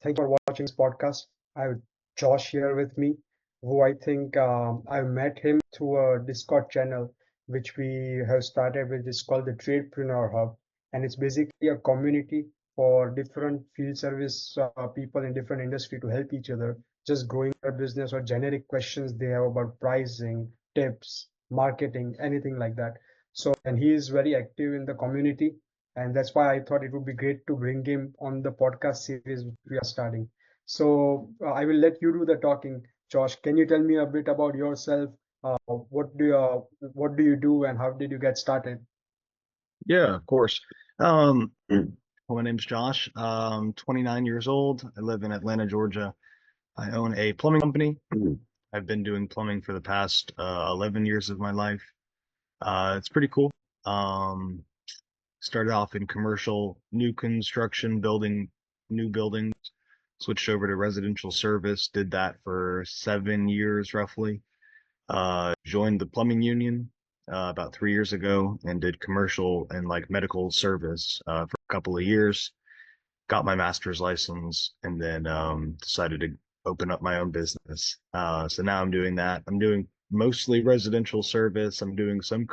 Thank you for watching this podcast. I have Josh here with me, who I think I met him through a Discord channel, which we have started, which is called the Tradepreneur Hub. And it's basically a community for different field service people in different industry to help each other, just growing their business or generic questions they have about pricing, tips, marketing, anything like that. So, and he is very active in the community, and that's why I thought it would be great to bring him on the podcast series which we are starting. So I will let you do the talking. Josh, can you tell me a bit about yourself? What do you do, and how did you get started? Yeah, of course. Well, my name's Josh. 29 years old. I live in Atlanta, Georgia. I own a plumbing company. I've been doing plumbing for the past 11 years of my life. It's pretty cool. Um, Started off in commercial, new construction, building new buildings, switched over to residential service, did that for 7 years roughly. Joined the plumbing union about 3 years ago and did commercial and like medical service for a couple of years. Got my master's license and then decided to open up my own business. So now I'm doing that. I'm doing mostly residential service. I'm doing some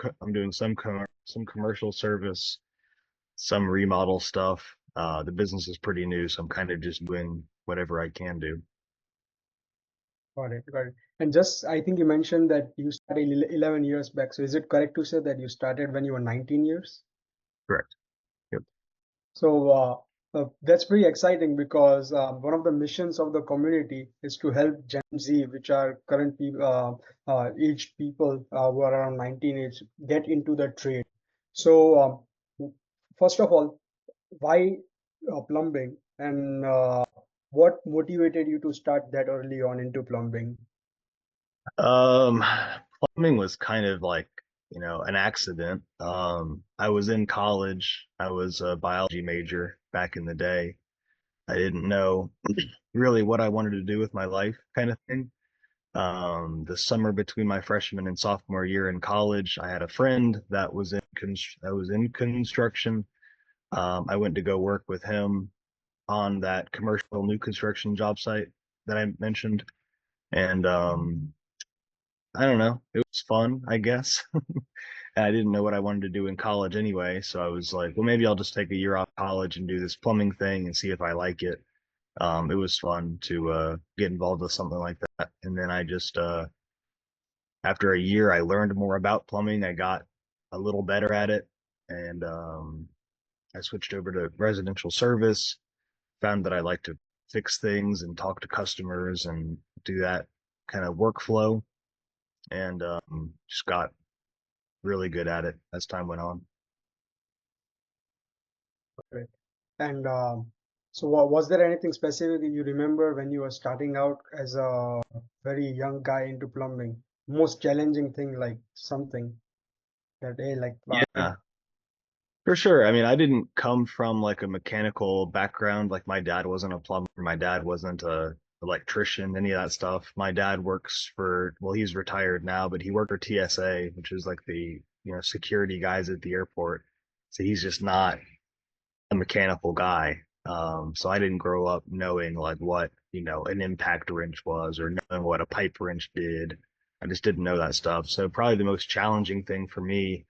commercial service, some remodel stuff. The business is pretty new, so I'm kind of just doing whatever I can do. Got it, got it. And just, I think you mentioned that you started 11 years back. So is it correct to say that you started when you were 19 years? Correct. Yep. So that's pretty exciting because one of the missions of the community is to help Gen Z, which are current aged people who are around 19 age, get into the trade. So first of all, why plumbing, and what motivated you to start that early on into plumbing? Um, Plumbing was kind of like, an accident. I was in college. I was a biology major back in the day. I didn't know really what I wanted to do with my life, kind of thing. The summer between my freshman and sophomore year in college, I had a friend that was in construction. I went to go work with him on that commercial new construction job site that I mentioned, and I don't know. It was fun, I guess. And I didn't know what I wanted to do in college anyway, so I was like, well, maybe I'll just take a year off college and do this plumbing thing and see if I like it. It was fun to get involved with something like that. And then I just after a year, I learned more about plumbing. I got a little better at it, and I switched over to residential service. Found that I like to fix things and talk to customers and do that kind of workflow, and just got really good at it as time went on. Right. And so, was there anything specific you remember when you were starting out as a very young guy into plumbing? Most challenging thing, like something that, hey, like, Yeah, for sure. I mean, I didn't come from like a mechanical background. Like my dad wasn't a plumber, my dad wasn't a electrician, any of that stuff. My dad works for, well, he's retired now, but he worked for TSA, which is like the, security guys at the airport. So he's just not a mechanical guy. So I didn't grow up knowing like what, an impact wrench was or knowing what a pipe wrench did. I just didn't know that stuff. So probably the most challenging thing for me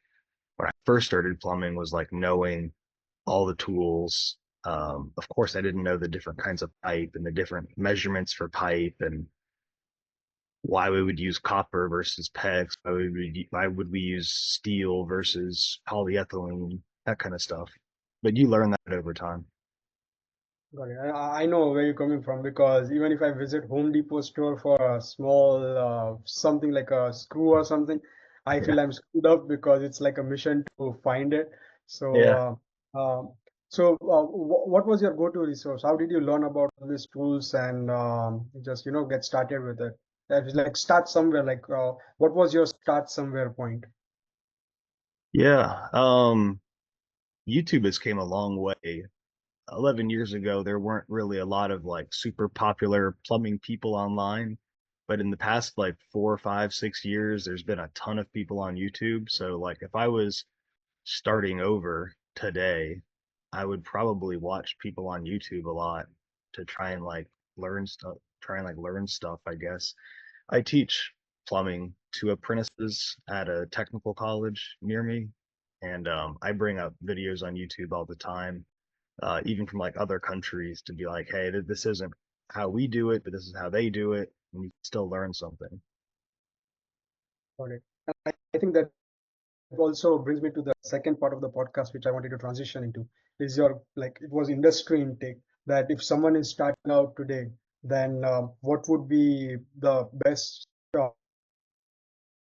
when I first started plumbing was like knowing all the tools. Of course, I didn't know the different kinds of pipe and the different measurements for pipe and why we would use copper versus PEX, why would we use steel versus polyethylene, that kind of stuff. But you learn that over time. got it. I know where you're coming from because even if I visit Home Depot store for a small something like a screw or something, I Yeah. feel I'm screwed up because it's like a mission to find it. So, Yeah. what was your go-to resource? How did you learn about all these tools and just get started with it? That is like start somewhere. Like, what was your start somewhere point? Yeah. YouTube has came a long way. 11 years ago, there weren't really a lot of like super popular plumbing people online. But in the past, like 4, 5, 6 years, there's been a ton of people on YouTube. So, like, if I was starting over today, I would probably watch people on YouTube a lot. to try and like learn stuff, I guess. I teach plumbing to apprentices at a technical college near me, and I bring up videos on YouTube all the time, even from like other countries, to be like, hey, this isn't how we do it, but this is how they do it, and you can still learn something. Got it. And I think that also brings me to the second part of the podcast, which I wanted to transition into, is your, like, it was industry intake. That if someone is starting out today, then what would be the best, uh,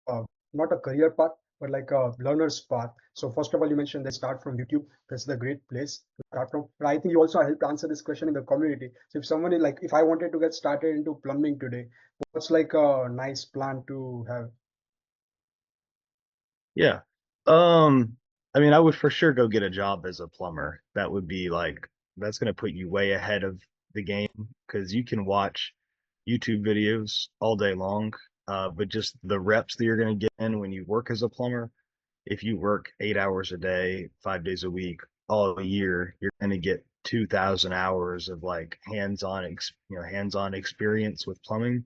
uh, not a career path, but like a learner's path. So first of all, you mentioned they start from YouTube. That's the great place to start from. But I think you also helped answer this question in the community. So if someone is like, if I wanted to get started into plumbing today, what's like a nice plan to have? Yeah. Um, I mean, I would for sure go get a job as a plumber. That would be like, that's going to put you way ahead of the game because you can watch YouTube videos all day long. But just the reps that you're going to get in when you work as a plumber, if you work 8 hours a day, 5 days a week, all year, you're going to get 2,000 hours of like hands-on experience with plumbing.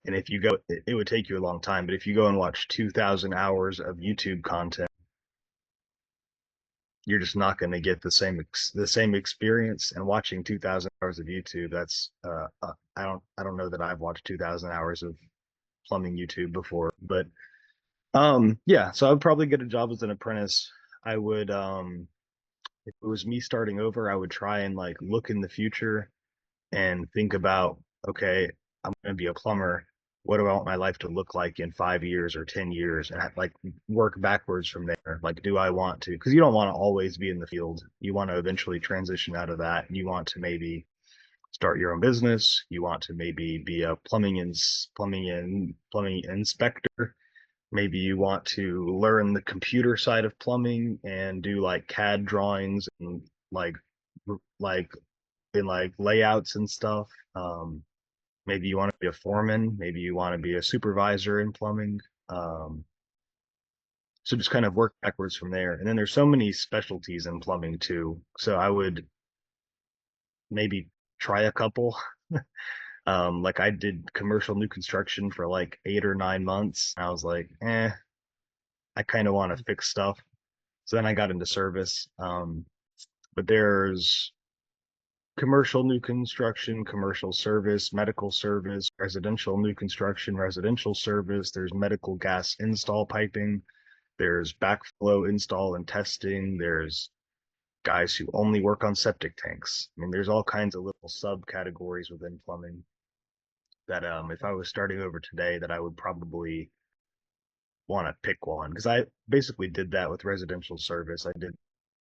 And if you go, it would take you a long time, but if you go and watch 2,000 hours of YouTube content, you're just not going to get the same experience. And watching 2,000 hours of YouTube, that's I don't know that I've watched 2,000 hours of plumbing YouTube before, but yeah. So I would probably get a job as an apprentice. I would if it was me starting over, I would try and like look in the future and think about, okay, I'm going to be a plumber. What do I want my life to look like in 5 years or 10 years? And like work backwards from there. Like, do I want to? Because you don't want to always be in the field. You want to eventually transition out of that. You want to maybe start your own business. You want to maybe be a plumbing inspector. Maybe you want to learn the computer side of plumbing and do like CAD drawings and like like in like layouts and stuff. Maybe you want to be a foreman. Maybe you want to be a supervisor in plumbing. Um, so just kind of work backwards from there. And then there's so many specialties in plumbing too. So I would maybe try a couple. Like I did commercial new construction for like 8 or 9 months. I was like, I kind of want to fix stuff. So then I got into service. But there's commercial new construction, commercial service, medical service, residential new construction, residential service. There's medical gas install piping. There's backflow install and testing. There's guys who only work on septic tanks. I mean, there's all kinds of little subcategories within plumbing that if I was starting over today, that I would probably want to pick one because I basically did that with residential service. I did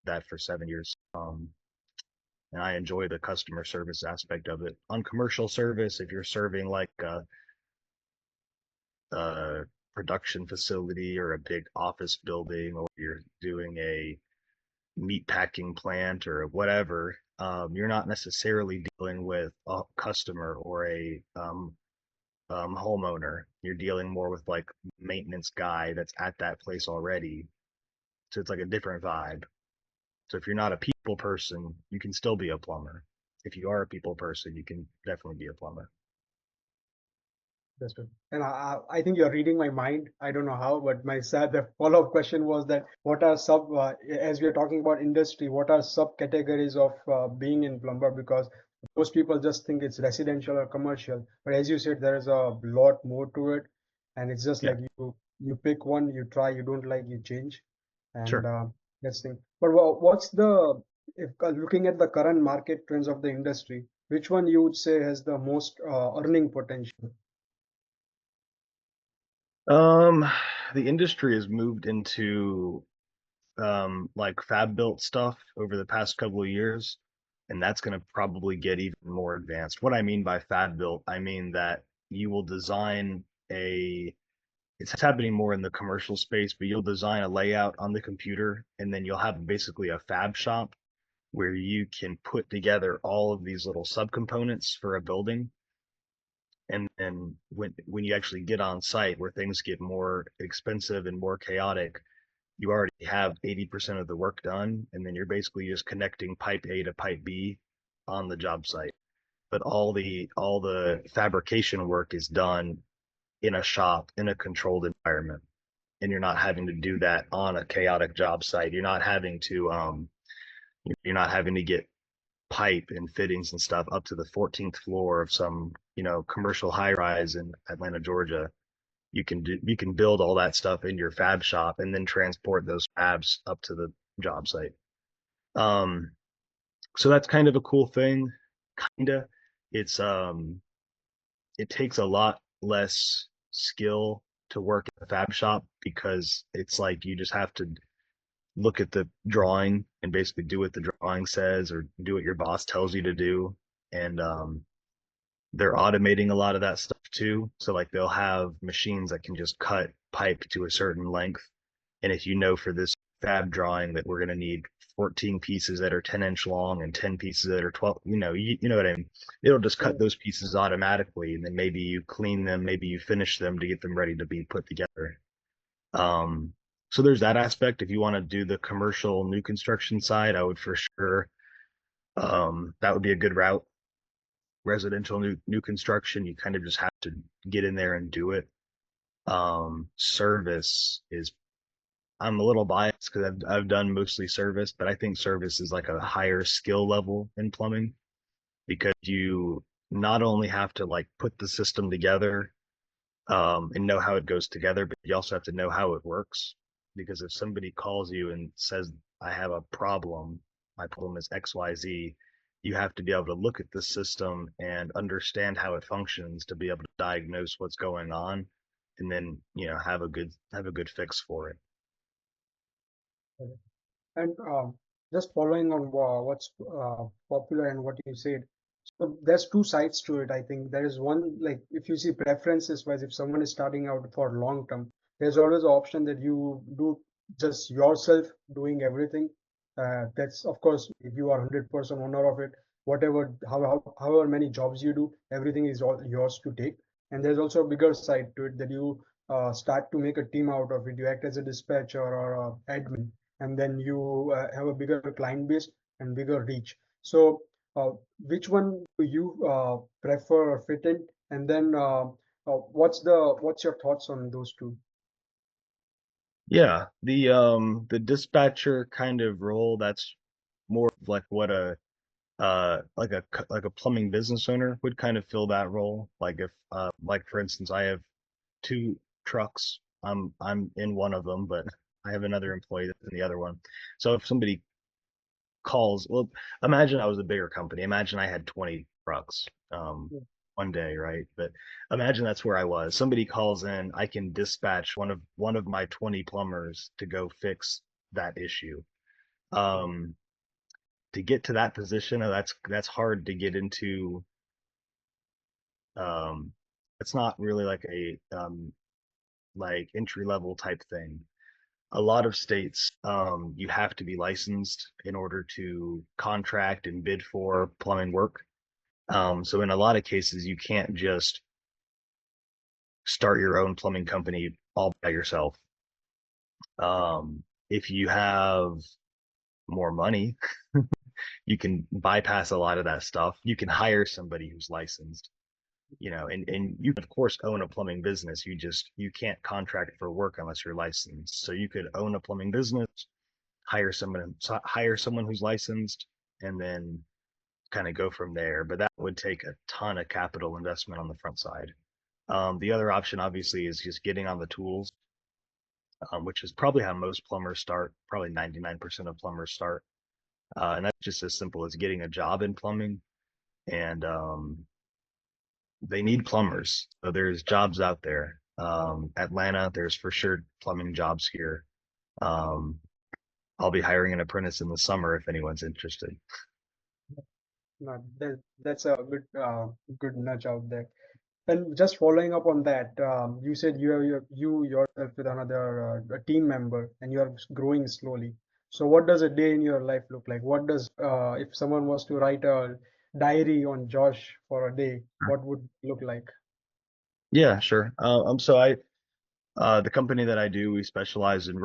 that for 7 years. And I enjoy the customer service aspect of it. On commercial service, if you're serving like a production facility or a big office building, or you're doing a meat packing plant or whatever, you're not necessarily dealing with a customer or a homeowner. You're dealing more with like maintenance guy that's at that place already. So it's like a different vibe. So if you're not a people person, you can still be a plumber. If you are a people person, you can definitely be a plumber. That's good. And I think you're reading my mind. I don't know how, but the follow-up question was that what are as we are talking about industry, what are subcategories of being in plumber? Because most people just think it's residential or commercial, but as you said, there is a lot more to it, and it's just Yeah, like you pick one, you try, you don't like, you change, and sure. that's thing. But what's the, if looking at the current market trends of the industry, which one you would say has the most earning potential? Um, the industry has moved into like fab built stuff over the past couple of years, and that's going to probably get even more advanced. What I mean by fab built, I mean that you will design a it's happening more in the commercial space, but you'll design a layout on the computer and then you'll have basically a fab shop where you can put together all of these little subcomponents for a building. And then when you actually get on site where things get more expensive and more chaotic, you already have 80% of the work done, and then you're basically just connecting pipe A to pipe B, on the job site, but all the fabrication work is done in a shop in a controlled environment, and you're not having to do that on a chaotic job site. You're not having to get pipe and fittings and stuff up to the 14th floor of some commercial high rise in Atlanta, Georgia. You can build all that stuff in your fab shop and then transport those fabs up to the job site. Um, so that's kind of a cool thing. Kinda. It's it takes a lot less skill to work in a fab shop because it's like you just have to look at the drawing and basically do what the drawing says or do what your boss tells you to do. And they're automating a lot of that stuff too. So like they'll have machines that can just cut pipe to a certain length. And if you know for this fab drawing that we're going to need 14 pieces that are 10-inch long and 10 pieces that are 12, you know what I mean? It'll just cut Yeah. those pieces automatically. And then maybe you clean them, maybe you finish them to get them ready to be put together. Um, so there's that aspect. If you want to do the commercial new construction side, I would for sure, that would be a good route. Residential new construction, you kind of just have to get in there and do it. Service is, I'm a little biased because I've done mostly service, but I think service is like a higher skill level in plumbing because you not only have to like put the system together, and know how it goes together, but you also have to know how it works. Because if somebody calls you and says, I have a problem, my problem is XYZ, you have to be able to look at the system and understand how it functions to be able to diagnose what's going on and then, have a good fix for it. And just following on what's popular and what you said, so there's two sides to it. I think there is one, like if you see preferences wise, if someone is starting out for long term, there's always an option that you do just yourself doing everything. That's of course if you are 100% owner of it, whatever however many jobs you do, everything is all yours to take. And there's also a bigger side to it that you start to make a team out of it. You act as a dispatcher or a admin, and then you have a bigger client base and bigger reach. So, which one do you prefer or fit in? And then, what's your thoughts on those two? Yeah, the dispatcher kind of role, that's more of like what a like a plumbing business owner would kind of fill that role. Like if like for instance, I have two trucks. I'm in one of them, but I have another employee that's in the other one. So if somebody calls, well, imagine I was a bigger company. Imagine I had 20 trucks Yeah. one day, right? But imagine that's where I was. Somebody calls in, I can dispatch one of my 20 plumbers to go fix that issue. Um, to get to that position, that's hard to get into. Um, it's not really like a like entry level type thing. A lot of states, you have to be licensed in order to contract and bid for plumbing work. So in a lot of cases, you can't just start your own plumbing company all by yourself. If you have more money, you can bypass a lot of that stuff. You can hire somebody who's licensed, and you can of course own a plumbing business. You can't contract for work unless you're licensed. So you could own a plumbing business, hire someone who's licensed, and then kind of go from there. But that would take a ton of capital investment on the front side. The other option obviously is just getting on the tools, which is probably how most plumbers start. Probably 99% of plumbers start, and that's just as simple as getting a job in plumbing. And they need plumbers, so there's jobs out there. Atlanta, there's for sure plumbing jobs here. Um, I'll be hiring an apprentice in the summer if anyone's interested. No, that's a good nudge out there. And just following up on that, you said you yourself with another a team member, and you are growing slowly. So, what does a day in your life look like? What does if someone was to write a diary on Josh for a day, what would it look like? Yeah, sure. So the company that I do, we specialize in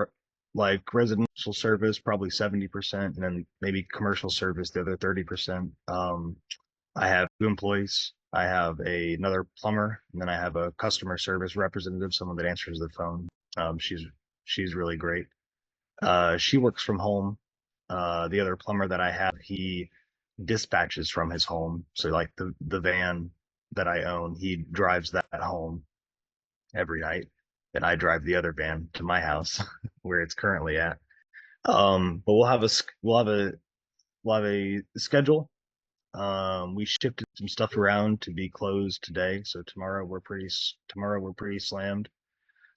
like residential service, probably 70%, and then maybe commercial service, the other 30%. I have two employees. I have another plumber, and then I have a customer service representative, someone that answers the phone. She's really great. She works from home. The other plumber that I have, he dispatches from his home. So like the van that I own, he drives that home every night, and I drive the other van to my house where it's currently at. But we'll have a schedule. We shifted some stuff around to be closed today, so tomorrow we're pretty slammed.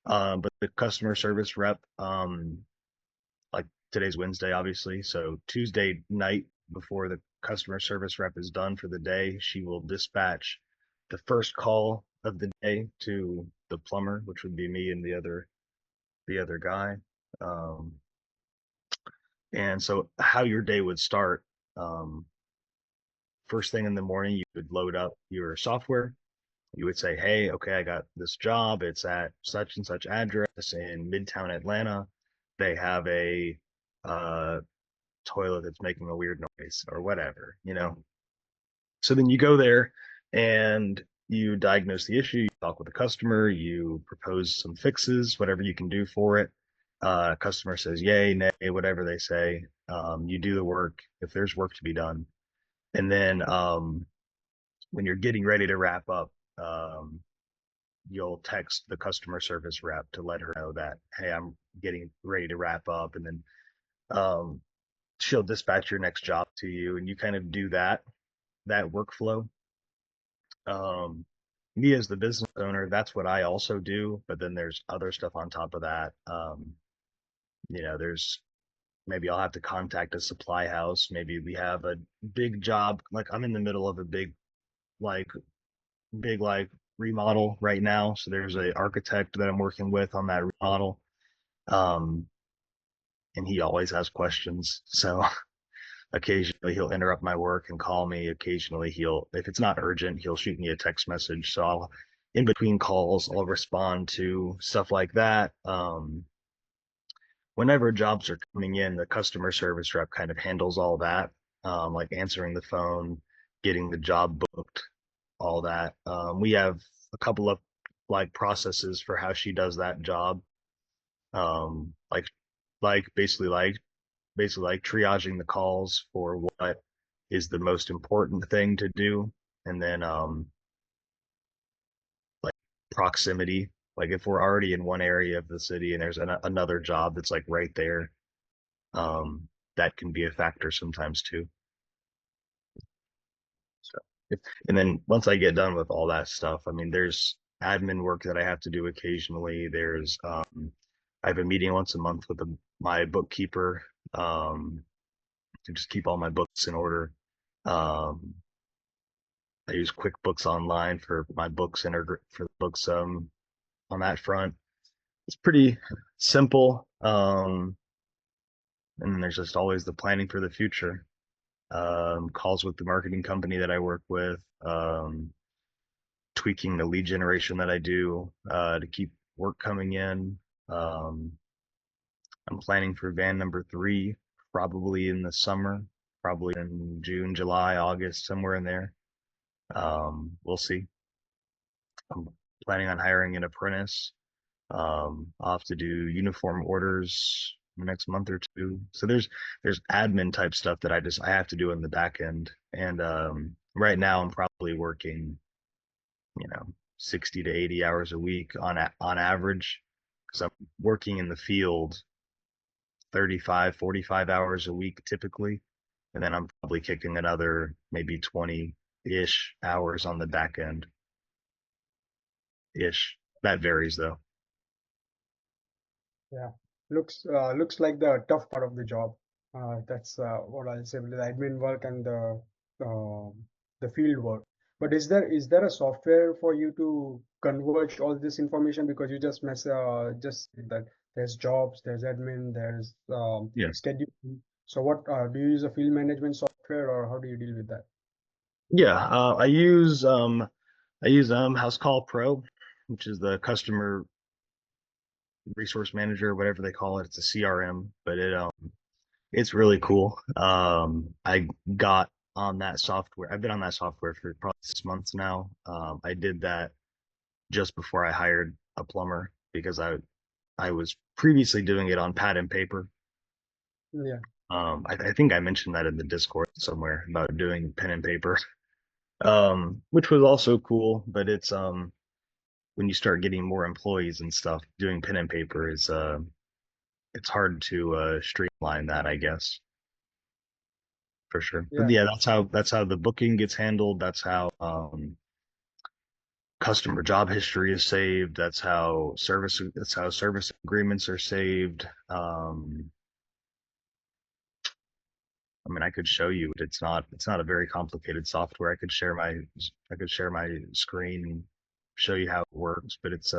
But the customer service rep, like today's Wednesday, obviously, so Tuesday night before the customer service rep is done for the day, she will dispatch the first call of the day to the plumber, which would be me and the other guy. Um, and so how your day would start, um, first thing in the morning, you would load up your software. You would say, hey, okay, I got this job. It's at such and such address in Midtown Atlanta. They have a uh, toilet that's making a weird noise or whatever, you know. So then you go there and you diagnose the issue, you talk with the customer, you propose some fixes, whatever you can do for it. Customer says yay, nay, whatever they say. You do the work if there's work to be done. And then when you're getting ready to wrap up, um, you'll text the customer service rep to let her know that, hey, I'm getting ready to wrap up. And then um, she'll dispatch your next job to you, and you kind of do that workflow. Um, Me as the business owner, that's what I also do. But then there's other stuff on top of that. There's maybe I'll have to contact a supply house. Maybe we have a big job. Like I'm in the middle of a like big remodel right now. So there's a architect that I'm working with on that remodel. Um, and he always has questions. So occasionally he'll interrupt my work and call me. Occasionally if it's not urgent, he'll shoot me a text message. So in between calls, I'll respond to stuff like that. Whenever jobs are coming in, the customer service rep kind of handles all that, like answering the phone, getting the job booked, all that. We have a couple of like processes for how she does that job. Um, like like basically like basically like triaging the calls for what is the most important thing to do, and then like proximity, like if we're already in one area of the city and there's another job that's like right there, um that can be a factor sometimes too. So and then once I get done with all that stuff, I mean, there's admin work that I have to do occasionally. There's I have a meeting once a month with my bookkeeper, um to just keep all my books in order. um I use QuickBooks Online for my books and for the books, on that front. It's pretty simple. And then there's just always the planning for the future. Calls with the marketing company that I work with, tweaking the lead generation that I do to keep work coming in. Um, I'm planning for van number 3, probably in the summer, probably in June, July, August, somewhere in there. We'll see. I'm planning on hiring an apprentice. I'll have to do uniform orders next month or two. So there's admin type stuff that I have to do in the back end. And right now I'm probably working, 60 to 80 hours a week on average, because I'm working in the field 35, 45 hours a week typically. And then I'm probably kicking another maybe 20-ish hours on the back end ish. That varies though. Yeah, looks like the tough part of the job. That's what I'll say with the admin work and the field work. But is there a software for you to converge all this information? Because you just said that there's jobs, there's admin, there's Yeah. scheduling. So what do you use a field management software, or how do you deal with that? Yeah. I use House Call Pro, which is the customer resource manager, whatever they call it. It's a CRM, but it's really cool. I got on that software. I've been on that software for probably 6 months now. I did that just before I hired a plumber because I was previously doing it on pad and paper. Yeah, I think I mentioned that in the Discord somewhere about doing pen and paper, which was also cool. But it's when you start getting more employees and stuff, doing pen and paper is it's hard to streamline that, I guess, for sure. But yeah, yeah, that's how the booking gets handled. That's how customer job history is saved. That's how service agreements are saved. I mean, I could show you. It's not a very complicated software. I could share my screen and show you how it works. But it's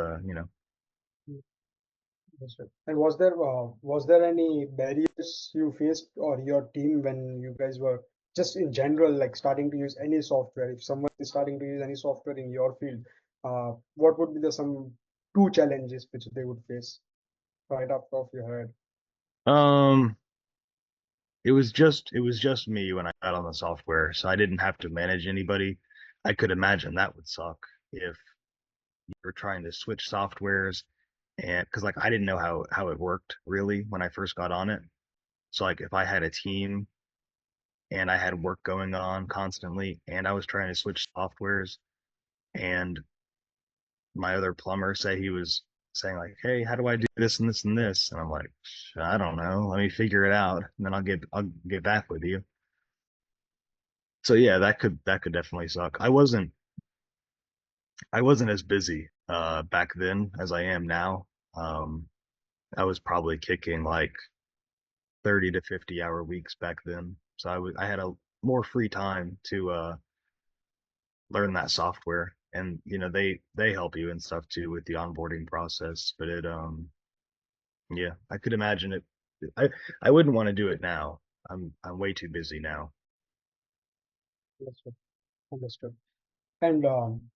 that's right. And was there any barriers you faced or your team when you guys were just in general like starting to use any software? If someone is starting to use any software in your field, what would be the some two challenges which they would face right up off your head? um it was just me when I got on the software, so I didn't have to manage anybody. I could imagine that would suck if you're trying to switch softwares, and because like I didn't know how it worked really when I first got on it. So like if I had a team and I had work going on constantly and I was trying to switch softwares and my other plumber say he was saying like, "Hey, how do I do this and this and this?" And I'm like, "I don't know. Let me figure it out, and then I'll get back with you." So yeah, that could definitely suck. I wasn't as busy back then as I am now. Um, I was probably kicking like 30 to 50 hour weeks back then, so I had a more free time to learn that software, and they help you and stuff too with the onboarding process. But yeah, I could imagine it. I I wouldn't want to do it now. I'm way too busy now. Understood. Understood. And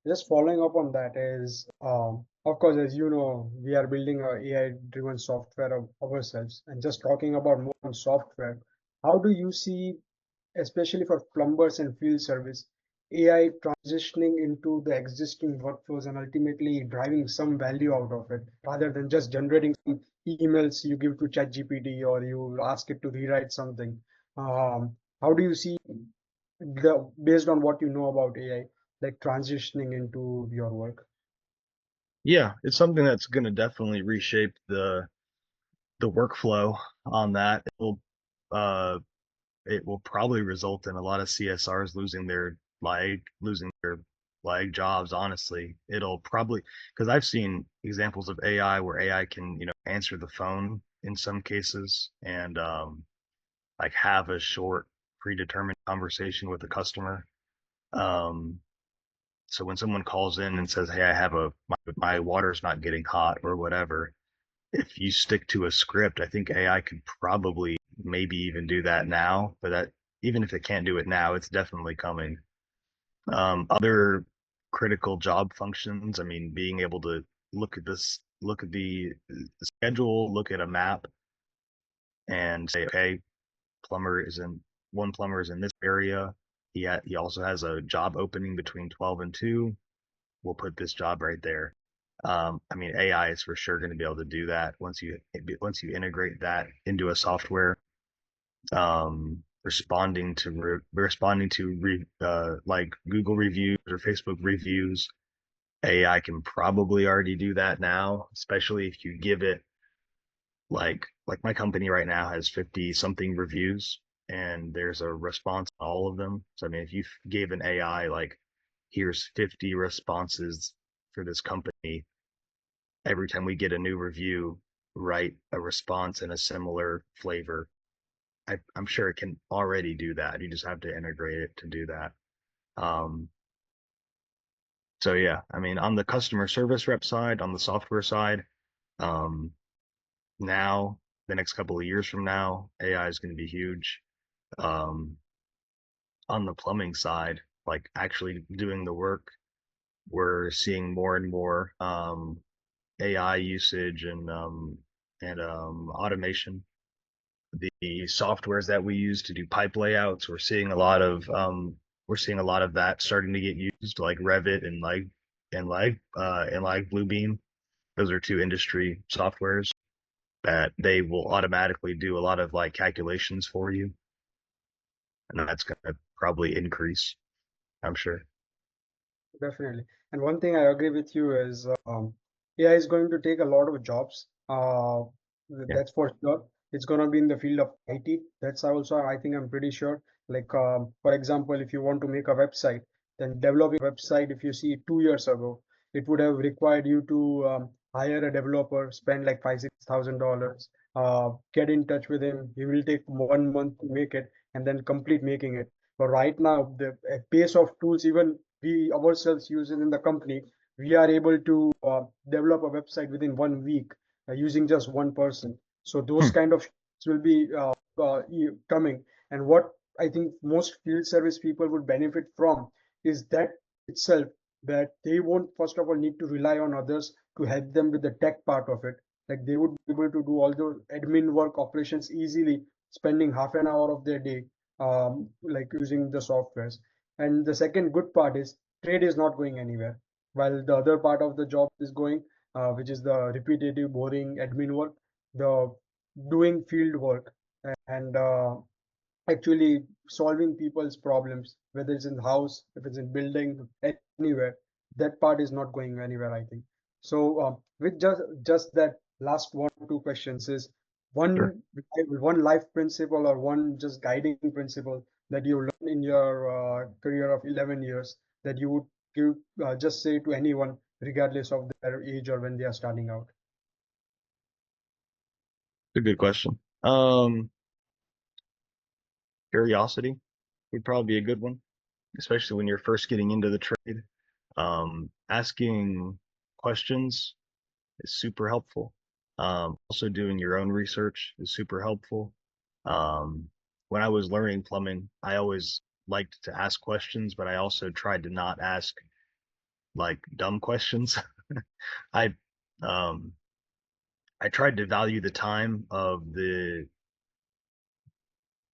just following up on that is, of course, as you know, we are building a AI-driven software of ourselves. And just talking about more on software, how do you see, especially for plumbers and field service, AI transitioning into the existing workflows and ultimately driving some value out of it, rather than just generating some emails you give to ChatGPT or you ask it to rewrite something? How do you see based on what you know about AI, like transitioning into your work? Yeah, it's something that's going to definitely reshape the workflow on that. Uh it will probably result in a lot of CSRs losing their jobs, honestly. It'll probably, because I've seen examples of AI where AI can, answer the phone in some cases and like have a short predetermined conversation with the customer. Um, so when someone calls in and says, "Hey, my water's not getting hot," or whatever, if you stick to a script, I think AI could probably maybe even do that now. But that even if it can't do it now, it's definitely coming. Other critical job functions, I mean, being able to look at the schedule, look at a map, and say, okay, plumber is in one plumber is in this area. He also has a job opening between 12 and 2. We'll put this job right there. I mean, AI is for sure going to be able to do that once you integrate that into a software. Responding to like Google reviews or Facebook reviews. AI can probably already do that now, especially if you give it like my company right now has 50 something reviews and there's a response on all of them. So I mean, if you gave an AI like here's 50 responses for this company, every time we get a new review, write a response in a similar flavor. I'm sure it can already do that. You just have to integrate it to do that. Um, so yeah, I mean, on the customer service rep side, on the software side, um, now the next couple of years from now, AI is going to be huge. Um, on the plumbing side, like actually doing the work, we're seeing more and more. AI usage and automation. The softwares that we use to do pipe layouts, we're seeing a lot of that starting to get used, like Revit and like Bluebeam. Those are two industry softwares that they will automatically do a lot of like calculations for you, and that's going to probably increase, I'm sure. Definitely. And one thing I agree with you is AI is going to take a lot of jobs. Yeah, That's for sure. It's going to be in the field of IT. That's also, I think, I'm pretty sure. Like, for example, if you want to make a website, then developing a website, if you see 2 years ago, it would have required you to hire a developer, spend like $5,000, 6,000, get in touch with him. He will take 1 month to make it and then complete making it. But right now, the pace of tools, even we ourselves use it in the company, we are able to develop a website within 1 week using just one person. So those hmm. kind of will be coming. And what I think most field service people would benefit from is that itself, that they won't first of all need to rely on others to help them with the tech part of it. Like they would be able to do all the admin work operations easily, spending half an hour of their day like using the softwares. And the second good part is trade is not going anywhere, while the other part of the job is going, which is the repetitive, boring admin work, the doing field work, and actually solving people's problems, whether it's in the house, if it's in building, anywhere. That part is not going anywhere, I think. So with just that last 1 or 2 questions is Sure. one life principle or one just guiding principle that you learn in your career of 11 years that you would give just say to anyone regardless of their age or when they are starting out. It's a good question. Curiosity would probably be a good one, especially when you're first getting into the trade. Asking questions is super helpful. Also doing your own research is super helpful. Um, when I was learning plumbing, I always liked to ask questions, but I also tried to not ask like dumb questions. I um, I tried to value the time of the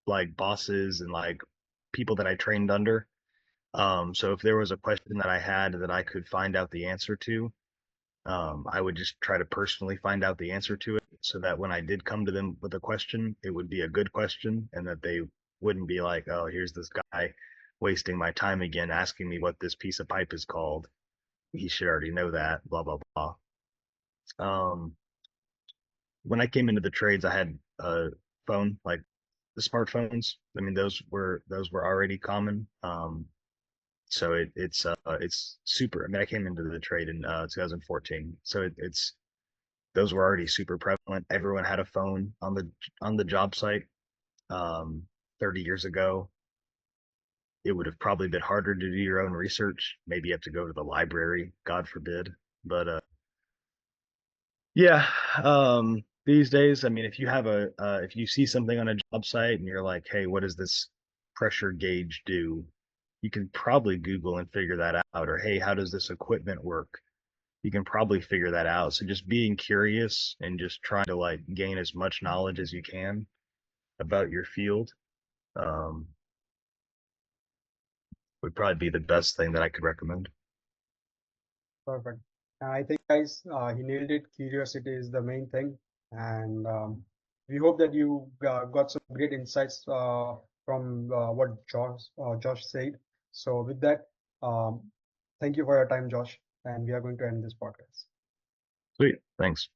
like bosses and like people that I trained under. So if there was a question that I had that I could find out the answer to, I would just try to personally find out the answer to it so that when I did come to them with a question, it would be a good question and that they wouldn't be like, oh, here's this guy wasting my time again asking me what this piece of pipe is called. He should already know that, blah, blah, blah. Um, when I came into the trades, I had a phone, like the smartphones. I mean, those were already common. So it's super. I mean, I came into the trade in 2014, so it's those were already super prevalent. Everyone had a phone on the job site. Um, 30 years ago, it would have probably been harder to do your own research. Maybe you have to go to the library, God forbid. But yeah, these days, I mean, if you see something on a job site and you're like, hey, what does this pressure gauge do? You can probably Google and figure that out. Or hey, how does this equipment work? You can probably figure that out. So just being curious and just trying to like gain as much knowledge as you can about your field um, would probably be the best thing that I could recommend. Perfect. I think, guys, he nailed it. Curiosity is the main thing, and we hope that you got some great insights from what Josh said. So, with that, thank you for your time, Josh, and we are going to end this podcast. Sweet. Thanks.